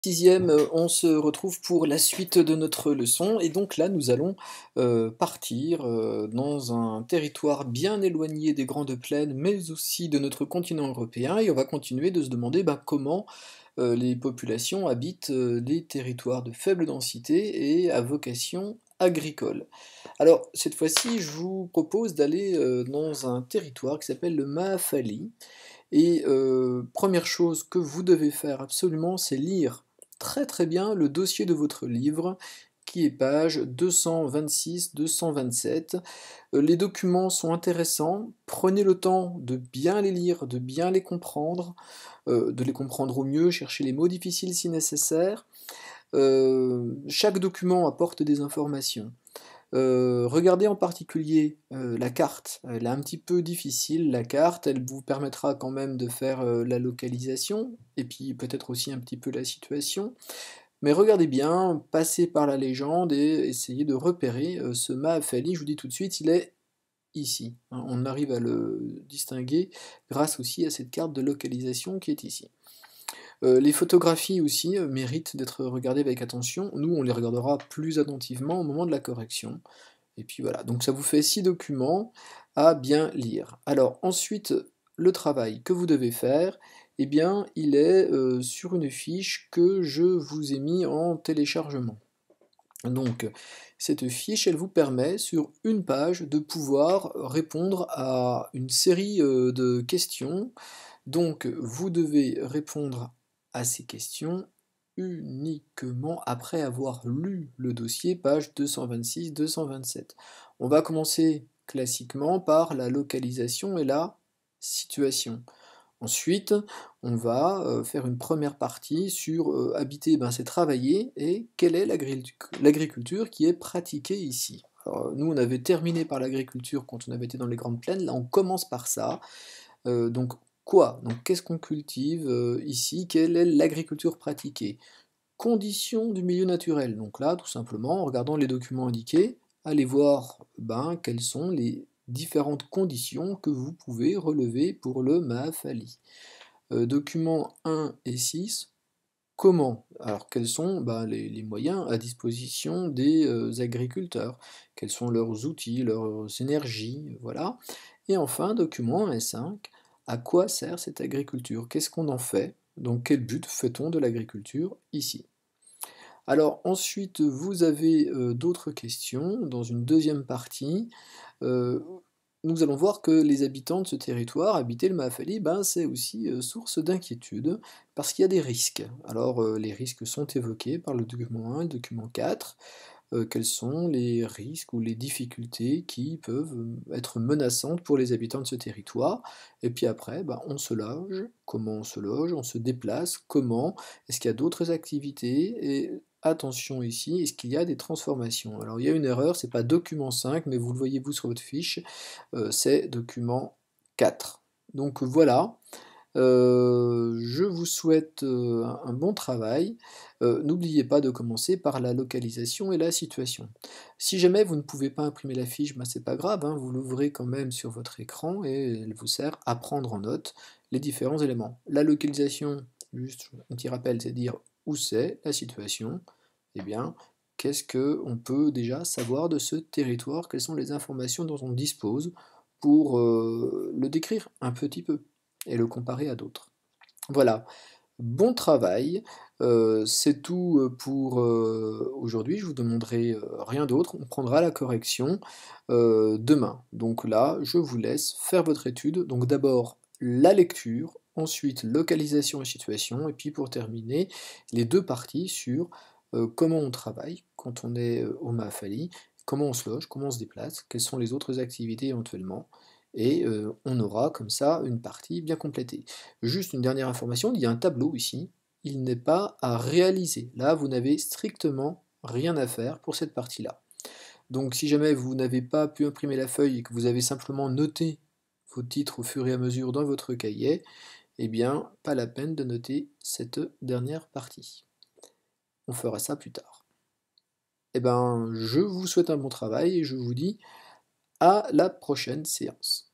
6e, on se retrouve pour la suite de notre leçon et donc là nous allons, partir, dans un territoire bien éloigné des grandes plaines, mais aussi de notre continent européen et on va continuer de se demander, comment, les populations habitent, les territoires de faible densité et à vocation agricole. Alors cette fois-ci, je vous propose d'aller, dans un territoire qui s'appelle le Maafali et 1 chose que vous devez faire absolument, c'est lire très, très bien le dossier de votre livre qui est page 226-227. Les documents sont intéressants, prenez le temps de bien les lire, de bien les comprendre, de les comprendre au mieux, cherchez les mots difficiles si nécessaire. Chaque document apporte des informations. Regardez en particulier, la carte. Elle est un petit peu difficile, la carte, elle vous permettra quand même de faire, la localisation et puis peut-être aussi un petit peu la situation. Mais regardez bien, passez par la légende et essayez de repérer, ce Maafali, je vous dis tout de suite, il est ici, hein. On arrive à le distinguer grâce aussi à cette carte de localisation qui est ici. Les photographies aussi, méritent d'être regardées avec attention. Nous, on les regardera plus attentivement au moment de la correction. Et puis voilà, donc ça vous fait 6 documents à bien lire. Alors ensuite, le travail que vous devez faire, eh bien, il est, sur une fiche que je vous ai mis en téléchargement. Donc cette fiche, elle vous permet sur une page de pouvoir répondre à une série, de questions. Donc vous devez répondre à ces questions uniquement après avoir lu le dossier, page 226-227. On va commencer classiquement par la localisation et la situation. Ensuite, on va, faire une première partie sur, habiter, c'est travailler et quelle est l'agriculture qui est pratiquée ici. Alors, nous, on avait terminé par l'agriculture quand on avait été dans les grandes plaines, là on commence par ça. Donc quoi? Donc qu'est-ce qu'on cultive, ici? Quelle est l'agriculture pratiquée? Conditions du milieu naturel. Donc là, tout simplement, en regardant les documents indiqués, allez voir, quelles sont les différentes conditions que vous pouvez relever pour le Maafali. Documents 1 et 6, comment? Alors quels sont, les moyens à disposition des, agriculteurs? Quels sont leurs outils, leurs énergies? Voilà. Et enfin, document 1 et 5, à quoi sert cette agriculture? Qu'est-ce qu'on en fait? Dans quel but fait-on de l'agriculture ici? Alors ensuite, vous avez, d'autres questions dans une deuxième partie. Heu, Nous allons voir que les habitants de ce territoire, habiter le Maafali, c'est aussi, source d'inquiétude parce qu'il y a des risques. Alors, les risques sont évoqués par le document 1 et le document 4. Quels sont les risques ou les difficultés qui peuvent, être menaçantes pour les habitants de ce territoire? Et puis après, on se loge. Comment on se loge? On se déplace. Comment? Est-ce qu'il y a d'autres activités? Et attention ici, est-ce qu'il y a des transformations? Alors il y a une erreur, c'est pas document 5, mais vous le voyez vous sur votre fiche, c'est document 4. Donc voilà, je vous souhaite, un bon travail. N'oubliez pas de commencer par la localisation et la situation. Si jamais vous ne pouvez pas imprimer la fiche, c'est pas grave, hein, vous l'ouvrez quand même sur votre écran et elle vous sert à prendre en note les différents éléments. La localisation, juste un petit rappel, c'est dire où c'est, la situation, eh bien, qu'est-ce qu'on peut déjà savoir de ce territoire? Quelles sont les informations dont on dispose pour, le décrire un petit peu et le comparer à d'autres. Voilà, bon travail, c'est tout, pour, aujourd'hui. Je vous demanderai, rien d'autre. On prendra la correction, demain. Donc là, je vous laisse faire votre étude. Donc d'abord la lecture, ensuite localisation et situation, et puis pour terminer, les 2 parties sur, comment on travaille quand on est, au Mahafali, comment on se loge, comment on se déplace, quelles sont les autres activités éventuellement et on aura comme ça une partie bien complétée. Juste une dernière information, il y a un tableau ici, il n'est pas à réaliser. Là, vous n'avez strictement rien à faire pour cette partie-là. Donc si jamais vous n'avez pas pu imprimer la feuille et que vous avez simplement noté vos titres au fur et à mesure dans votre cahier, eh bien, pas la peine de noter cette dernière partie. On fera ça plus tard. Je vous souhaite un bon travail et je vous dis à la prochaine séance.